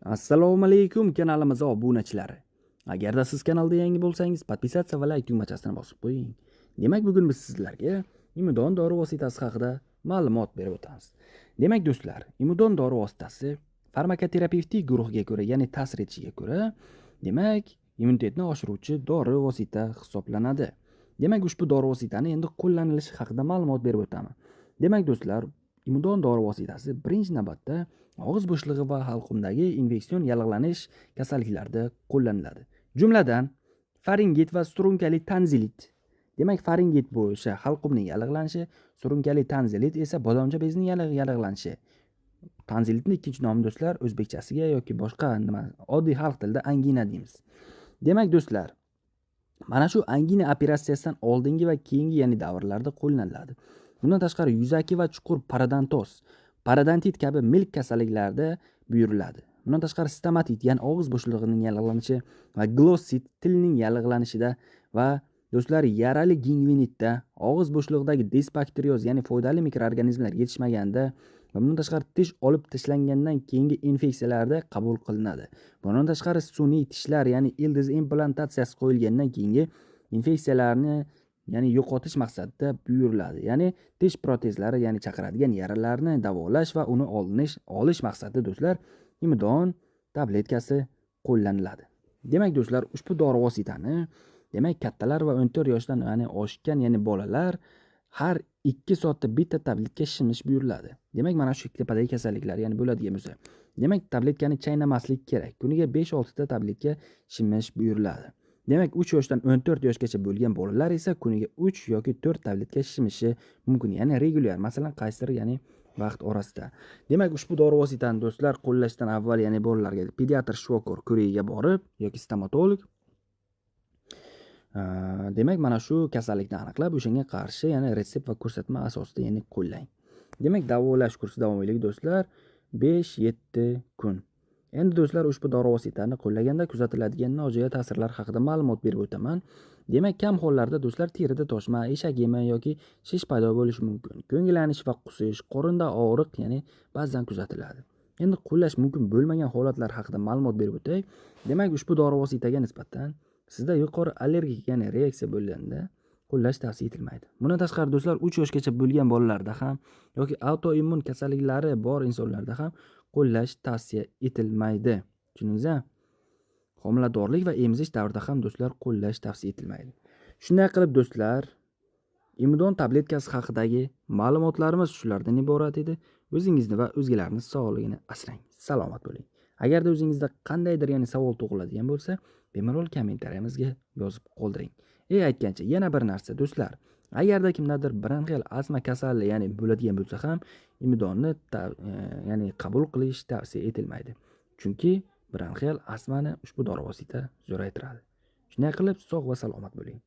Assalomu alaykum kanalimiz obunachilari. Agarda siz kanalda yangi bo'lsangiz, podpisatsiya va like tugmachasini bosib qo'ying. Demak, bugun biz sizlarga Imudon dori vositasi haqida ma'lumot berib o'tamiz. Demak, do'stlar, Imudon dori vositasi farmakoterapevtik guruhga ko'ra, ya'ni ta'sir etishiga ko'ra, demak, immunitetni oshiruvchi dori vosita hisoblanadi. Demak, ushbu dori vositani endi qo'llanilishi haqida ma'lumot berib o'taman. Demak, do'stlar, Imudon dori vositasi birinchi navbatda og'iz bo'shlig'i va halqumdagi infeksion yallig'lanish kasalliklarida qo'llaniladi. Jumladan, faringit va surunkali tanzilit. Demak, faringit bu o'sha halqumning yallig'lanishi, surunkali tanzilit esa bodomcha bezining yallig'lanishi. Tanzilitning ikkinchi nomi do'stlar o'zbekchasiga yoki boshqa oddiy xalq tilida angina deymiz. Demak, do'stlar, mana shu angina operatsiyasidan oldingi va keyingi, ya'ni davrlarda qo'llaniladi. Bundan tashqari yuzaki va chuqur parodontoz, parodontit kabi milk kasalliklarida buyuriladi. Bundan tashqari stomatit, ya'ni og'iz bo'shlig'ining yallig'lanishi va glossit tilning yallig'lanishida va do'stlar yarali gingvinitda, og'iz bo'shlig'idagi disbakterioz, ya'ni foydali mikroorganizmlar yetishmaganda va bundan tashqari tish olib tashlangandan keyingi infeksiyalarda qabul qilinadi. Bundan tashqari sun'iy tishlar, ya'ni ildiz implantatsiyasi qo'yilgandan keyingi infeksiyalarni ya'ni yo'qotish maqsadida buyuriladi. Ya'ni tish protezlari, ya'ni chaqiradigan yaralarni davolash va uni olish maqsadida do'stlar Imudon tabletkasi qo'llaniladi. Demak, do'stlar, ushbu dori vositani demak kattalar va 14 yoshdan ya'ni oshgan, ya'ni bolalar har 2 soatda bitta tabletka shimish buyuriladi. Demak, mana shu tepadagi kasalliklar, ya'ni bo'ladigan bo'lsa, demak, tabletkani chaynamaslik kerak. Kuniga 5-6 ta tabletka shimish buyuriladi. Demak, 3 yoshdan 14 yoshgacha bo'lgan bolalar esa kuniga 3 yoki 4 tabletka shimishi mumkin. Ya'ni regular, masalan, qaysidir, ya'ni vaqt orasida. Demak, ushbu dori vositani do'stlar qo'llashdan avval, ya'ni bolalarga pediatr shifokor ko'rigiga borib yoki stomatolog demak, mana shu kasallikni aniqlab, o'shanga qarshi, ya'ni retsept va ko'rsatma asosida, ya'ni qo'llang. Demak, davolash kursi davomiyligi do'stlar 5-7 kun. Endi do'stlar, ushbu dori vositani qo'llaganda kuzatiladigan nojo'ya ta'sirlar haqida ma'lumot berib o'taman. Demak, kam hollarda do'stlar terida toshma, eshak yemi yoki shish paydo bo'lishi mumkin. Ko'ngillanish va qusish, qorinda og'riq, ya'ni ba'zan kuzatiladi. Endi qo'llash mumkin bo'lmagan holatlar haqida ma'lumot berib o'tay. Demak, ushbu dori vositaga nisbatan sizda yuqori allergik, ya'ni reaksiya bo'lganda qo'llash tavsiya etilmaydi. Bundan tashqari do'stlar, 3 yoshgacha bo'lgan bolalarda ham yoki autoimmun kasalliklari bor insonlarda ham qo'llash tavsiya etilmaydi. Tushundingizmi? Homiladorlik va emzish davrida ham do'stlar qo'llash tavsiya etilmaydi. Shunday qilib do'stlar, Imudon tabletkasi haqidagi ma'lumotlarimiz shulardan iborat edi. O'zingizni va o'zgalarning sog'lig'ini asrang. Salomat bo'ling. Agarda o'zingizda qandaydir ya'ni savol tug'iladigan bo'lsa, bemalol kommentariyamizga yozib qoldiring. Aytgancha yana bir narsa do'stlar, agarda kimdadir bronxial astma kasali ya'ni bo'ladigan bo'lsa ham Imudonni ya'ni qabul qilish tavsiya etilmaydi. Chunki bronxial astmani ushbu dori vosita zo'raytiradi. Shunday qilib sog' va salomat bo'ling.